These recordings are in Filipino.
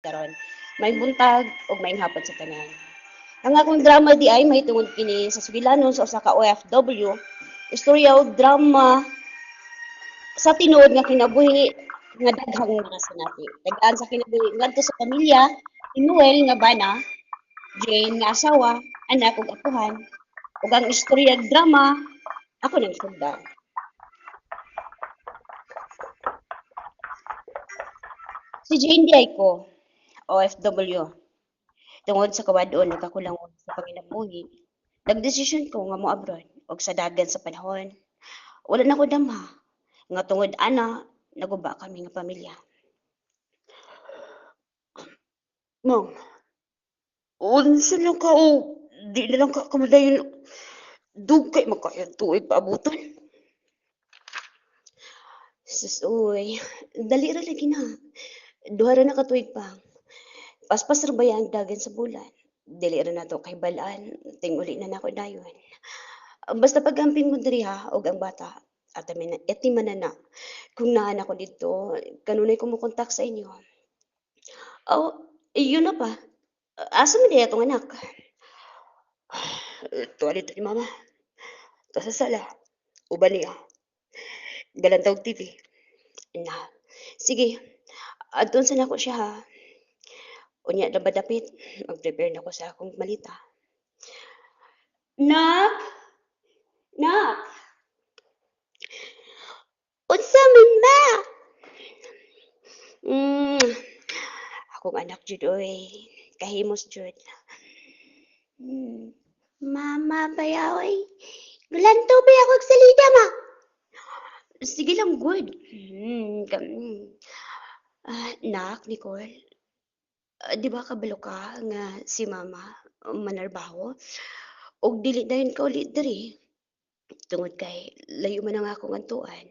karon. May buntag ug may hapon sa tanan. Ang akong drama di ay may tungod kini sa sugilanon sa usa ka OFW, istorya og drama sa tinuod nga kinabuhi nga daghang mga sinati. Dagaan sa kinabuhi ngadto sa pamilya ni Noel nga bana, Jane nga asawa, anak ug apuhan, ug ang istorya ug drama ako nang sugdan. Si Jane di ay ko, OFW. Tungod sa kawadon nagkakulangon sa panginabuhi, nagdesisyon ko nga mo-abroad og sa dagan sa panahon. Wala na ko damha nga tungod ana naguba kami nga pamilya. Ma'am, unsa lang ka o di na lang ka kamadayon dugkay makayang tuig paabuton. Sus, uy, dali ra lagi na. Duha ra na ka tuig pa. Paspas ra ba ang dagan sa bulan? Dili ra na to kay balaan, tinguli na nako dayon. Basta pagamping mo diri ha og ang bata at etiman na kung naan ako dito, kanunay ko mo kontak sa inyo. Oh, yun na pa. Asa man diya itong anak? Tuwa dito ni mama. Ta sa sala. Uban niya. Galantawag TV. Na. Sige. Adun sa nako siya ha. Unya na ba dapit? Mag-prepare na ko sa akong malita. Nak! Nak! Unsa man ba? Mm, akong anak jud oy. Kahimos jud. Hmm. Mama bayaw oy. Gulanto ba ako og salida ma? Sige lang good. Nak, Nicole, di ba kabalo ka nga si mama manarbaho? Og dili dayon ka ulit diri. Tungod kay layo man ang akong antuan.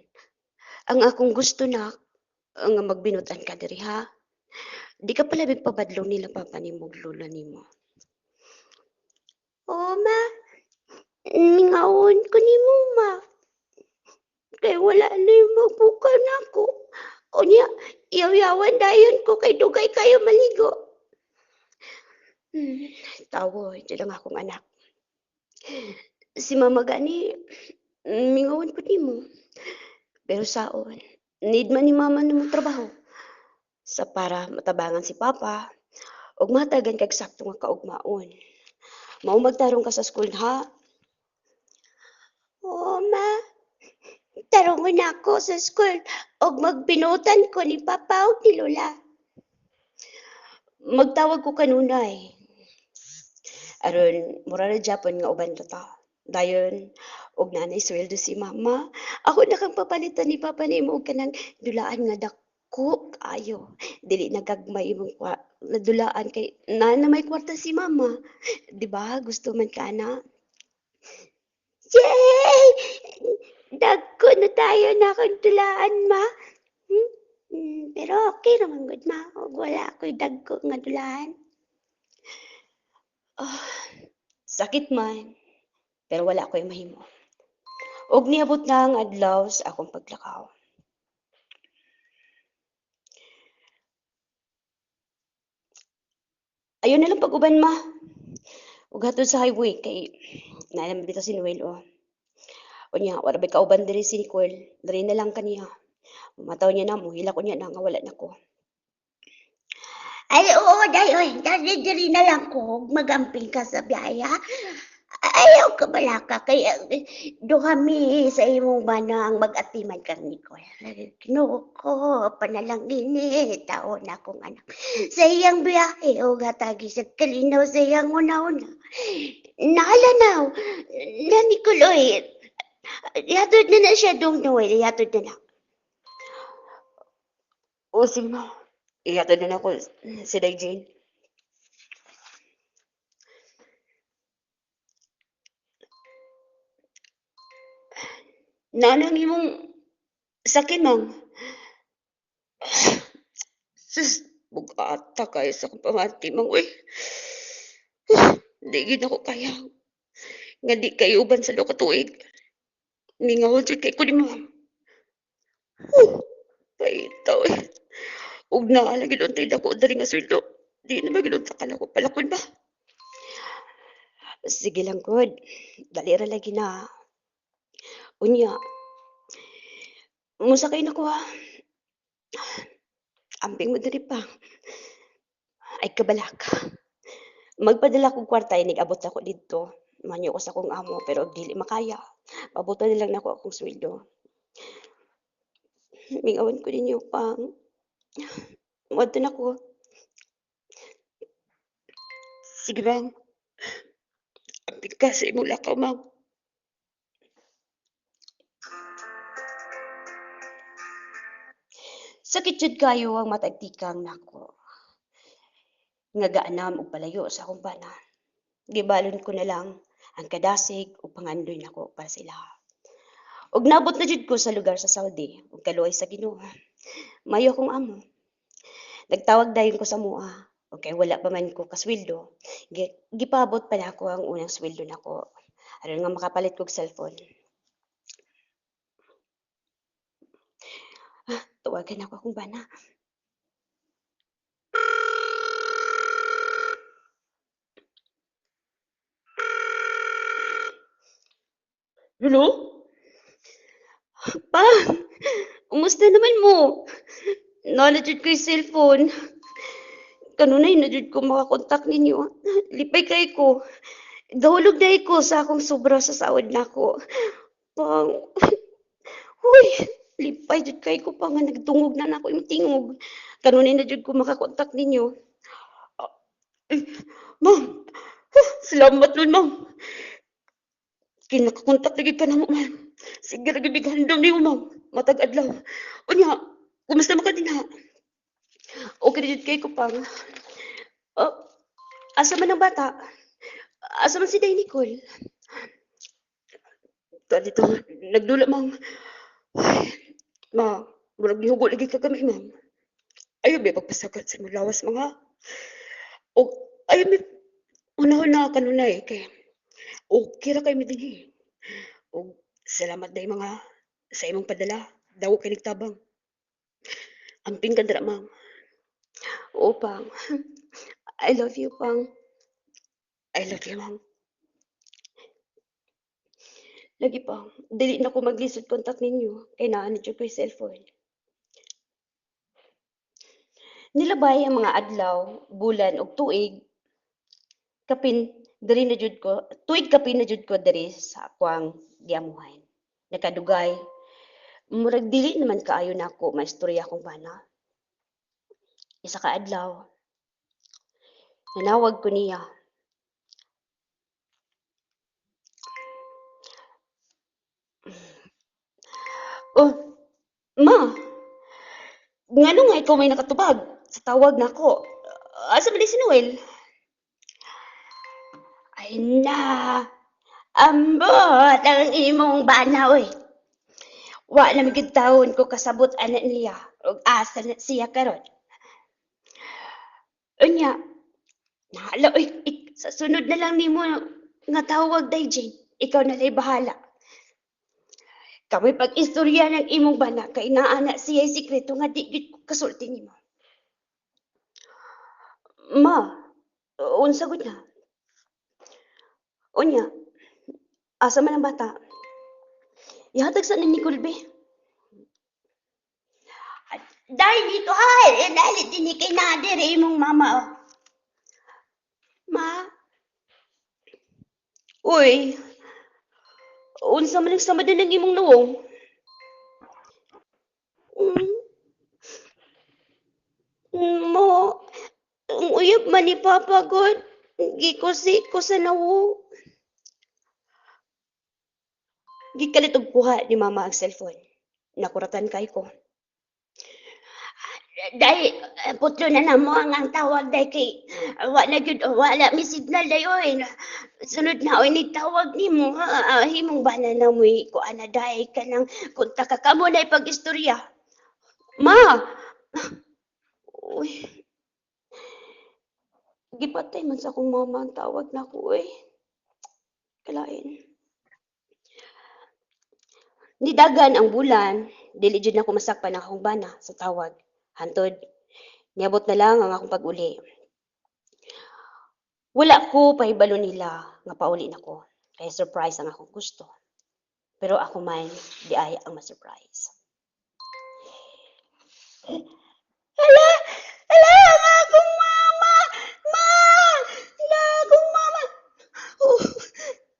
Ang akong gusto na nga magbinutan ka diri ha. Di ka pala pabadlong nila papa nimo ug lola nimo. Oo ma, mingawon ko nimo ma. Kay wala na yung magbuka na ako. O niya, iyaw-yawan dayon ko kay dugay kayo maligo. Hmm, tawo, ito lang akong anak. Si mama gani, mingawon po nimo. Pero saon, need man ni mama nimo trabaho. Sa para matabangan si papa, ug matagan kag sakto nga kaugmaon. Mao magtarong ka sa school ha. Oo ma, tarungon ako sa school og magbinutan ko ni papa ug ni lola. Magtawag ko kanunay. Aron mura na Japon nga uban ra ta. Dayon og nanay sweldo si mama. Ako na kang papalitan ni papa nimo og kanang dulaan nga dako ayo. Dili nagagmay imong nadulaan kay na may kwarta si mama. Di ba? Gusto man ka na. Yay! Dagko na tayo na akong dulaan ma. Pero okay naman gud ma. Og wala ako'y dagko nga dulaan. Ah, sakit man. Pero wala ako'y mahimo. Og niabot na ang adlaw sa akong paglakaw. Ayun na lang pag-uban ma. Ug hatod sa highway kay naalam bitaw si Noel o. Unya, wala ba kauban diri si Nicole. Diri na lang kaniya. Mataw niya na mo, hilak ko niya na nga wala na ko. Ay, oo, dayoy. Dali na lang ko. Magamping ka sa biyaya. Ayaw ka bala ka. Kaya duhami sa imong banang mag-atiman kang Nicole. Ginoo ko, panalang ini. Tao na akong anak. Sa iyang biyahe, o gatagi sa kalinaw sa iyang una-una. Naalanaw. Na Nicole, oy. Yatod na siya dong Noel. Yatod na. O, sige mo. Ihatod na ako si Jane. Nanang imong sakit mang. Sus, bugata kayo sa kong pamati mang. Uy, di gid ako kaya. Nga di kayo uban sa lokatuig. Mingawon jud kay ko di mo. Paitaw eh. ug naa lang gid untay dako diri nga sweldo. Di na ba gid ka ko palakon ba? Sige lang gud, dali ra lagi na. Unya, musakay na ko ha. Amping mo diri pa. Ay kabalak. Magpadala kog kwarta inig-abot ako didto. Manyo ko sa akong amo pero dili makaya. Pabuton na lang nako akong sweldo. Mingawan ko ninyo pang moadto na ko. Sige bang, amping ka sa imong lakaw, ma'am. Sakit jud kayo ang matagtikang nako. Nga gaanam og palayo sa akong bana. Gibalon ko na lang ang kadasig ug pangandoy nako para sila. Ug nabot na jud ko sa lugar sa Saudi ug kaluoy sa Ginoo. Mayo akong amo. Nagtawag dayon ko sa mua. Okay, wala pa man ko kasweldo. Gipabot pa nako ang unang sweldo nako. Aron nga makapalit kog cellphone. Tawagan ako akong bana. Hello? Pa, umusta naman mo? Nalajud ko yung cellphone. Kanunay na jud ko makakontak ninyo. Lipay kay ko. Gahulog dahil ko sa akong sobra sa sawad nako. Pang, huy, lipay jud kay ko pa nga nagtungog na nako yung tingog. Kanunay na jud ko makakontak ninyo. Eh, ma'am, salamat nun, ma'am. Kinakakontak lagi ka na mo, ma'am. Sige, lagi bighandom niyo, ma'am. Matag adlaw. Unya, kumusta man ka din ha? Okay, jud kay ko pang. Oh, asa man ang bata? Asa man si Day Nicole? Dito, nagdula, ma'am. Ay, ma, murag gihugo lagi ka kami, ma'am. Ayaw may pagpasagat sa mga lawas mga. O, ayaw may unahon na kanunay kay. O, kira kay midinhi. O, salamat day mga sa imong padala. Daw kay nagtabang. Amping ka dira, ma'am. Oo, pang. I love you, pang. I love you, ma'am. Lagi pang, dili na ko maglisod kontak ninyo. Kay naa na ko yung cellphone. Nilabay ang mga adlaw, bulan ug tuig kapin diri na jud ko, tuig kapin na jud ko diri sa akwang giamuhan. Nakadugay, murag dili naman kaayo nako maistorya akong bana. Isa ka adlaw, nanawag ko niya. Oh, ma, ngano nga ikaw may nakatubag sa tawag nako? Asa man si Noel? Ay na, ambot ang imong bana oy. Wa na magid taon ko kasabot ana niya ug asa na siya karon. Unya, nahala oy, sa sunod na lang nimo nga tawag day Jane. Ikaw na lay bahala. Kamay pag-istorya ng imong bana kay naa na siya sikreto nga di gid ko kasulti nimo. Ma, unsa gud na? Unya, asa man ang bata? Ihatag sa ni Nicole be. Dahil dito ay, dahil din kay Nader imong mama oh. Ma, uy, unsa man ang sama din ng imong nawong? Mo, ang uyab man ni Papa God. Gikusi ko sa nawong. Gikalit og kuha ni Mama ang cellphone. Nakuratan kay ko. Dahil putlo na namo ang tawag dahil kay wala gyud wala mi signal dayoy. Sunod na oy ni tawag nimo himong bana na mo ko ana dahil ka nang kunta ka kamo na pag-istorya. Ma. Uy. Gipatay man sa akong mama ang tawag nako oy. Kalain. Nidagan ang bulan, dili jud nako masakpan ang akong bana sa tawag. Hantod Niabot na lang ang akong pag-uli. Wala ko pahibalo nila nga pauli nako. Kaya surprise ang akong gusto. Pero ako man, di ay ang ma-surprise. Hala! Hala! Ang akong mama! Ma! Hala! Akong mama! Oh,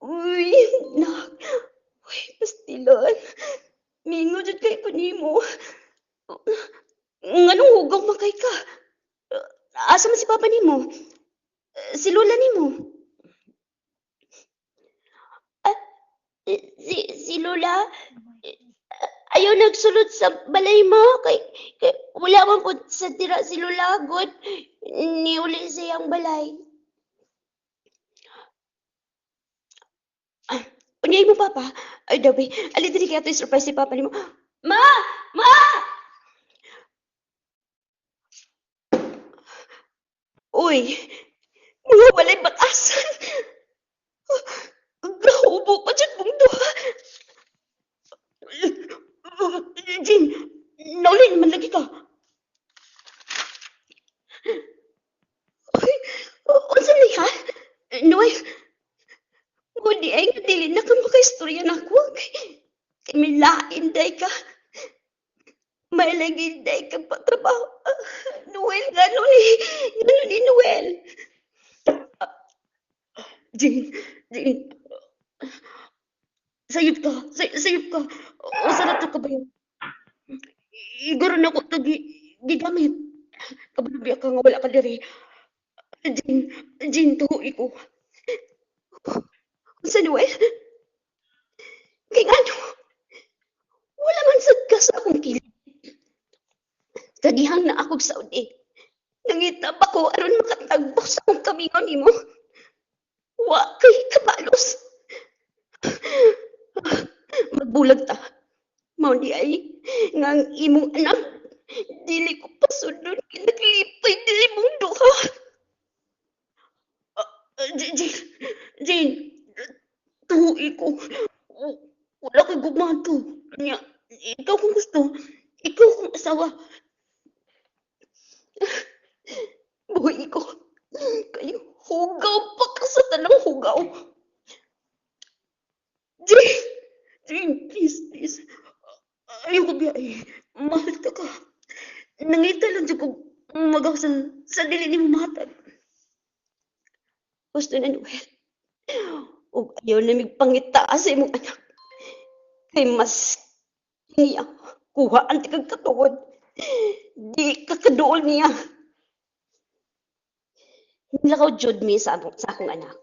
uy! Nak! Uy, pastilon! Mingo dyan kay panimo. Nganong hugaw makay ka? Asa man si papa nimo? Si lola nimo? Ah, si lola? Ayaw nagsulod sa balay mo kay wala man po sa tira si lola god niuli siyang balay. Ah, unyay mo papa? Ay dabi, ali diri kay ato surprise si papa nimo. Ma! Ma! Uy, mga walay batasan. Gahubo pa dyan mong duha. Jin, naulin man lagi ka. Uy, unsa ni ha? Noy, di ay nga dili na ka makaistorya na ko. Kay milain day ka. May lagi day ka pa trabaho. Noel, gano'n ni Noel. Jin, Jin, sayop ka, sayop ka. Unsa na to ka ba yun? Iguro na ko to gigamit. Kabalo ka nga wala ka diri. Jin, Jin, tuhoy ko. Unsa Noel? Kay ano? Wala man sad ka sa akong kilid. Kadihang na ako sa Saudi. Nangita pa ko aron makatagbo sa akong kamingon nimo. Wa kay kabalos. Magbulag ta. Mao di ay nga ang imong anak dili ko pasudon kinaglipay dili mong duha. Jin, Jin, tuhoy ko. Wala ko'y gumato. Nya, ikaw kung gusto, ikaw kung asawa. Buhay ko. Kayo, hugaw pa ka sa tanang hugaw. Jin, Jin, please, please. Ayaw ko biyay. Mahal ka ka. Nangita lang dyan ko magaw sa dili ni mo matag. Gusto na Noel. O ayaw na migpangita sa imong anak. Kay mas niya kuha ang tikag katuod. Di kakaduol niya. Nilakaw jud mi sa akong anak.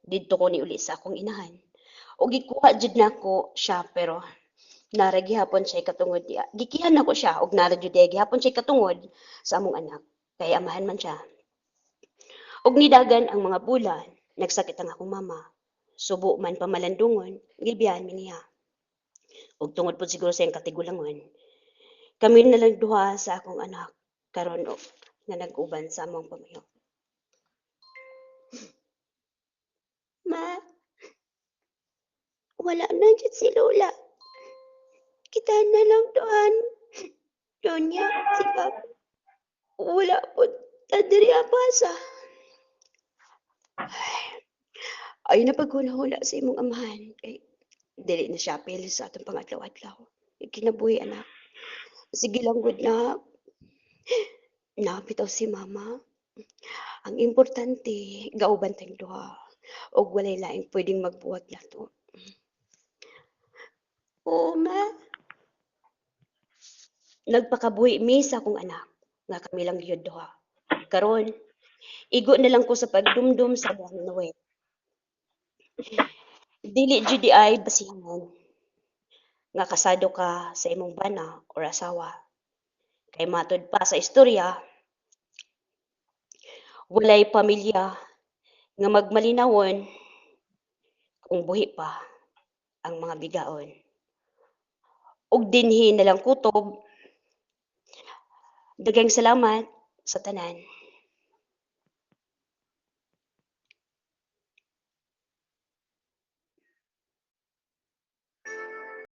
Didto ko ni uli sa akong inahan. O gikuha jud nako siya pero nara gihapon siya katungod diya. Gikihan nako siya og nara jud diya gihapon siya katungod sa among anak. Kay amahan man siya. Og nidagan ang mga bulan, nagsakit ang akong mama. Subo man pamalandungon, gilbihan mi niya. Og tungod pod siguro sa iyang katigulangon, kami na lang duha sa akong anak karon og nga nag-uban sa among pamayo. Ma, wala na dyan si Lola. Kita na lang doon. Donya, si Papa. Wala po. Tadiri apasa. Ay, napaghula-hula sa imong amahan. Kay, dili na siya apil sa atong pangadlaw-adlaw. Kinabuhi, anak. Sige lang, good na. Napitaw si Mama. Ang importante, gauban tayong duha. Og walay laing pwedeng magbuwag na to. Oo, Ma. Nagpakabuhi mi sa akong anak. Nga kami lang yun duha. Karon, igo na lang ko sa pagdumdum sa buwan Noel. Dili jud di ay basihan nga kasado ka sa imong bana or asawa. Kay matud pa sa istorya, walay pamilya nga magmalinawon kung buhi pa ang mga bigaon. Ug dinhi na lang kutob. Daghang salamat sa tanan.